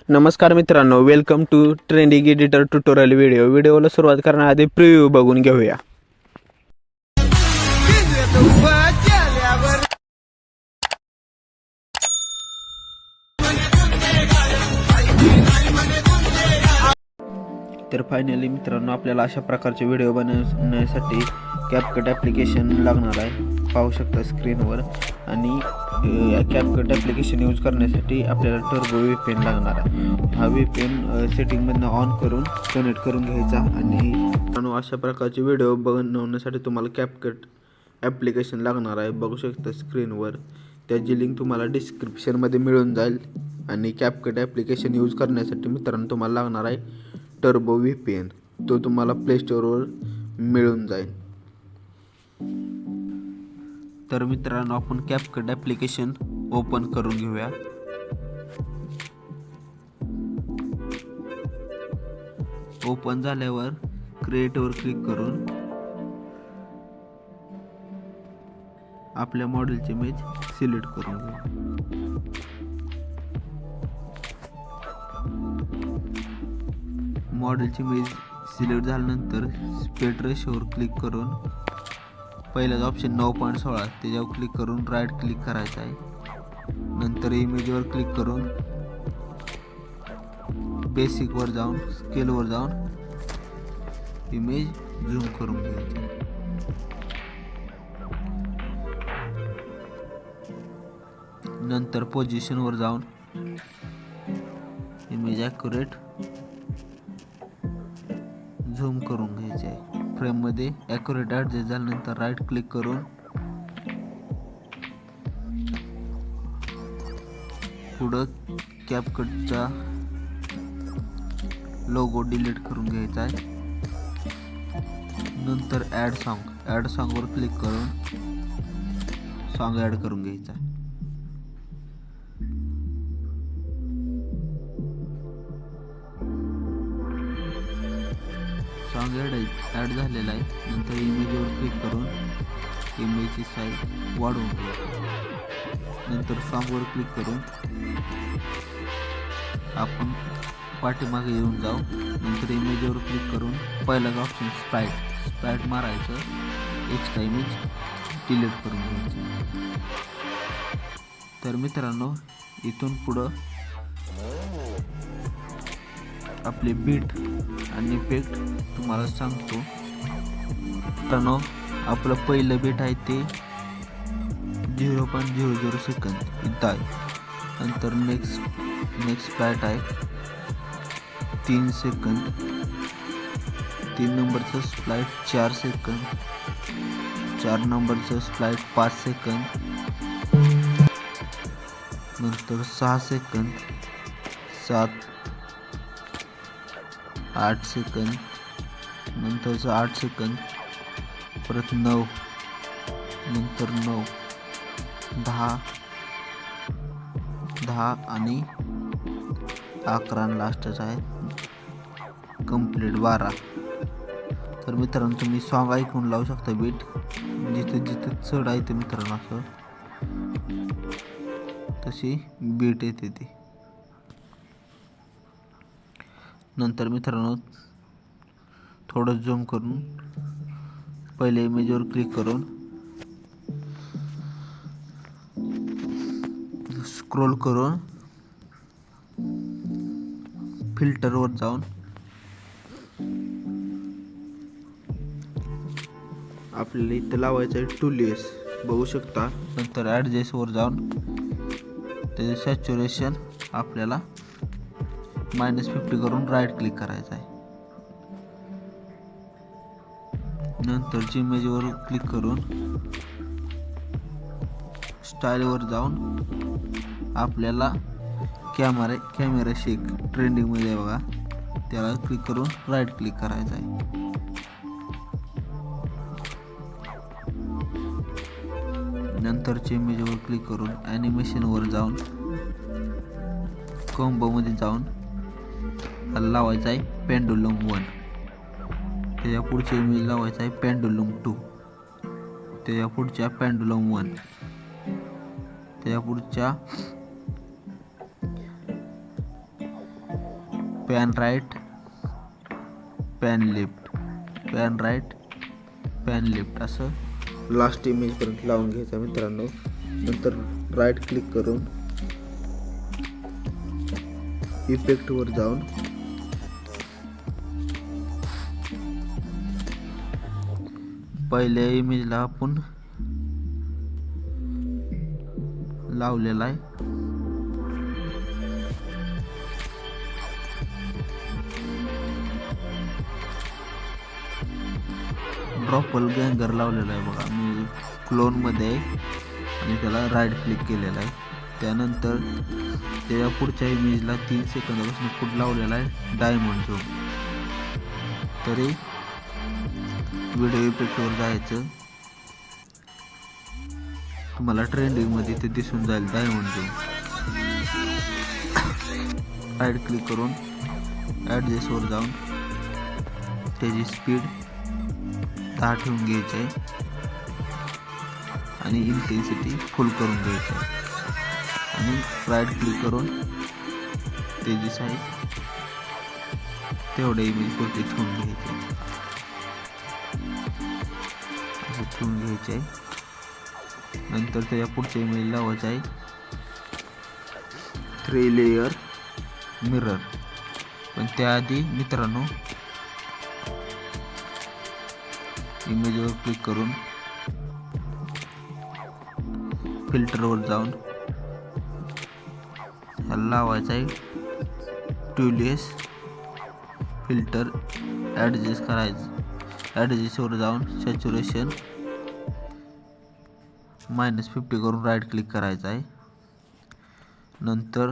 नमस्कार मित्रांनो, welcome to trending editor tutorial व्हिडिओला सुरुवात करण्याआधी प्रिव्ह्यू बघून घेऊया. तर फायनली मित्रांनो, आपल्याला अशा प्रकारचे व्हिडिओ बनवण्यासाठी कॅपकट ॲप्लिकेशन लागणार आहे. पाहू शकता स्क्रीनवर. आणि कॅपकट ॲप्लिकेशन यूज करण्यासाठी आपल्याला टर्बो VPN लागणार आहे. हा VPN सेटिंगमधनं ऑन करून कनेक्ट करून घ्यायचा. आणि अशा प्रकारचे व्हिडिओ बनवण्यासाठी तुम्हाला कॅपकट ॲप्लिकेशन लागणार आहे. बघू शकता स्क्रीनवर. त्याची लिंक तुम्हाला डिस्क्रिप्शनमध्ये मिळून जाईल. आणि कॅपकट ॲप्लिकेशन यूज करण्यासाठी मित्रांनो तुम्हाला लागणार आहे टर्बो VPN. तो तुम्हाला प्ले स्टोअरवर मिळून जाईल. तर मित्रांनो, आपण कॅपकट ॲप्लिकेशन ओपन करून घेऊया. ओपन झाल्यावर क्रिएटवर क्लिक करून आपल्या मॉडेलची इमेज सिलेक्ट करून घेऊ. मॉडेलची इमेज सिलेक्ट झाल्यानंतर स्प्लिट रेशोवर क्लिक करून पहिलाच ऑप्शन 9.16 त्याच्यावर क्लिक करून राईट क्लिक करायचं आहे. नंतर इमेजवर क्लिक करून बेसिकवर जाऊन स्केलवर जाऊन इमेज झूम करून घ्यायची. नंतर पोझिशनवर जाऊन इमेज ॲक्युरेट झूम करून घ्यायचे आहे. फ्रेममध्ये ॲक्युरेट ॲडजस्ट झाल्यानंतर राईट क्लिक करून पुढं कॅपकटचा लोगो डिलीट करून घ्यायचा आहे. नंतर ॲड सॉन्गवर क्लिक करून सॉन्ग ॲड करून घ्यायचा आहे. सॉन्ग ॲड झालेला आहे. नंतर इमेजवर क्लिक करून इमेजची साईज वाढवून घ्यायची. नंतर सॉन्गवर क्लिक करून आपण पाठीमागे येऊन जाऊ. नंतर इमेजवर क्लिक करून पहिलाच ऑप्शन स्प्राईट मारायचं. एक्स्ट्रा इमेज डिलीट करून घ्यायची. तर मित्रांनो, इथून पुढं आपले बीट आणि इफेक्ट तुम्हाला सांगतो. मित्रांनो, आपलं पहिलं बीट आहे ते 0.00 सेकंद इथं आहे. नंतर नेक्स्ट फ्लाईट आहे 3 सेकंद. 3 नंबरचं फ्लाईट 4 सेकंद. 4 नंबरचं फ्लाईट 5 सेकंद. नंतर 6 सेकंद. 7 8 सेकंद. नंतरचं 8 सेकंद. परत 9. नंतर 9 10 आणि 11 लास्टच आहे कंप्लीट 12. तर मित्रांनो, तुम्ही सॉन्ग ऐकून लावू शकता. बीट जिथं चढ आहे ते मित्रांनो असं तशी बीट येते ती. नंतर मित्रांनो, थोडं झूम करून पहिले इमेजवर क्लिक करून स्क्रोल करून फिल्टरवर जाऊन आपल्याला इथं लावायचं आहे 2 लेयर्स. बघू शकता. नंतर ॲडजस्टवर जाऊन त्याचे सॅच्युरेशन आपल्याला -50 करून राईट क्लिक करायचं आहे. नंतरची इमेजवर क्लिक करून स्टाईलवर जाऊन आपल्याला कॅमेरा शेक ट्रेंडिंगमध्ये आहे बघा, त्याला क्लिक करून राईट क्लिक करायचं आहे. नंतरच्या इमेजवर क्लिक करून ॲनिमेशनवर जाऊन कॉम्बोमध्ये जाऊन लावायचा आहे पेंडुलम 1. त्याच्या पुढच्या इमेज लावायचा आहे पेंडुलम 2. त्याच्या पुढच्या पेंडुलम 1. त्याच्या पुढच्या pan right, pan left, pan right, pan left असं लास्ट इमेजपर्यंत लावून घ्यायचं मित्रांनो. नंतर राईट क्लिक करून इफेक्टवर जाऊन पहिल्या इमेजला आपण लावलेला आहे. ड्रॉपल गँगर लावलेला आहे बघा, मी क्लोनमध्ये आहे आणि त्याला राईट क्लिक केलेला आहे. त्यानंतर त्याच्या पुढच्या इमेजला 3 सेकंदापासून पुढे लावलेला आहे डायमंड झोन. तरी व्हिडिओ इफेक्टवर जायचं, तुम्हाला ट्रेंडिंगमध्ये ते दिसून जाईल डायमंड झोन. राईट क्लिक करून ॲडजस्टवर जाऊन त्याची स्पीड 10 ठेवून घ्यायची आहे आणि इंटेन्सिटी फुल करून घ्यायची आहे आणि राईट क्लिक करून त्याची साईज तेवढ्या इमेजवरती ठेवून घ्यायची आहे, असं ठेवून घ्यायचे आहे. नंतर त्याच्या पुढच्या इमेज लावायचं आहे 3 लेयर मिरर. पण त्याआधी मित्रांनो इमेजवर क्लिक करून फिल्टरवर जाऊन ह्याला लावायचं आहे ट्यूलेस फिल्टर. ॲडजस्ट करायचं, ॲडजस्टवर जाऊन सॅच्युरेशन -50 करून राईट क्लिक करायचं आहे. नंतर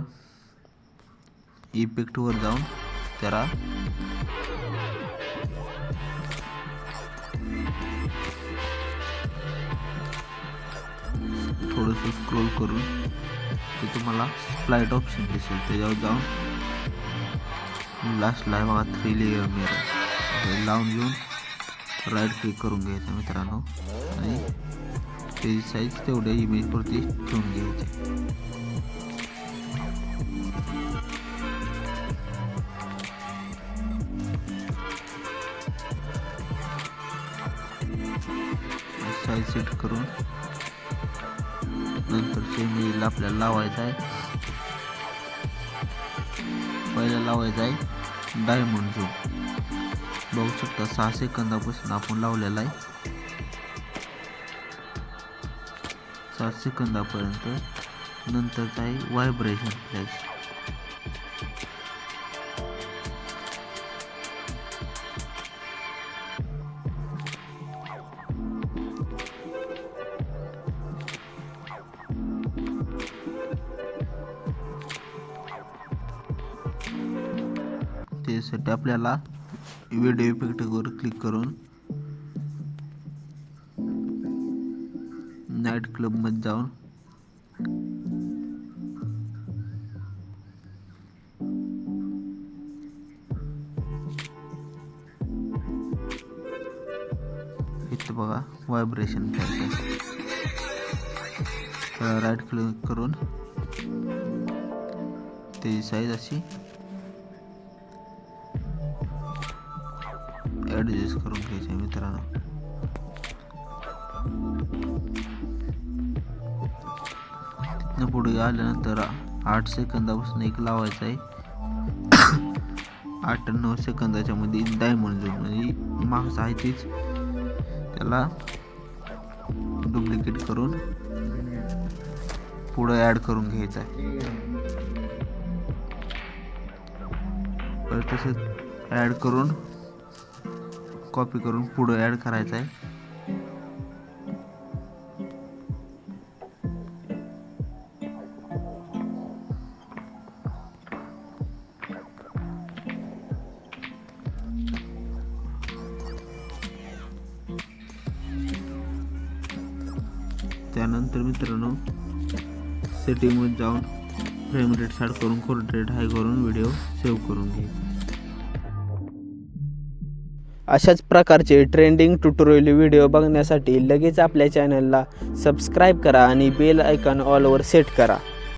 इफेक्टवर जाऊन त्याला थोडंसं स्क्रोल करून ते तुम्हाला स्प्लाइट ऑप्शन दिसेल, त्याच्यावर जाऊन लास्टला आहे बघा 3 लेयर मिरर लावून घेऊन राईट क्लिक करून घ्यायचं मित्रांनो आणि त्याची साईज तेवढ्या इमेजवरती ठेवून घ्यायची. साईज सेट करून नंतरच्या इमेजला आपल्याला लावायचं आहे, पहिला लावायचं आहे डायमंड झोन. बघू शकता 6 सेकंदापासून आपण लावलेला आहे, 7 सेकंदापर्यंत. नंतरचा आहे व्हायब्रेशन फ्लॅश. त्यासाठी आपल्याला व्हिडिओ इफेक्टवर क्लिक करून नाईट क्लबमध्ये जाऊन इथं बघा व्हायब्रेशन फ्लॅश, राईट क्लिक करून त्याची साईज अशी ॲडजस्ट करून घ्यायचे मित्रांनो. तिथनं पुढे आल्यानंतर 8 सेकंदापासून एक लावायचं आहे. 8-9 सेकंदाच्या मध्ये डायमंड झोन म्हणजे मागचं आहे तीच, त्याला डुप्लिकेट करून पुढे ॲड करून घ्यायचं आहे. परत तसंच ॲड करून कॉपी करून पुढे ॲड करायचं आहे. त्यानंतर मित्रांनो सेटिंगमध्ये जाऊन फ्रेम रेट सेट करून कोड रेट हाय करून व्हिडिओ सेव्ह करून घ्यायचा. अशाच प्रकारचे ट्रेंडिंग ट्युटोरियल व्हिडिओ बघण्यासाठी लगेच आपल्या चॅनलला सबस्क्राईब करा आणि बेल आयकॉन ऑलवर सेट करा.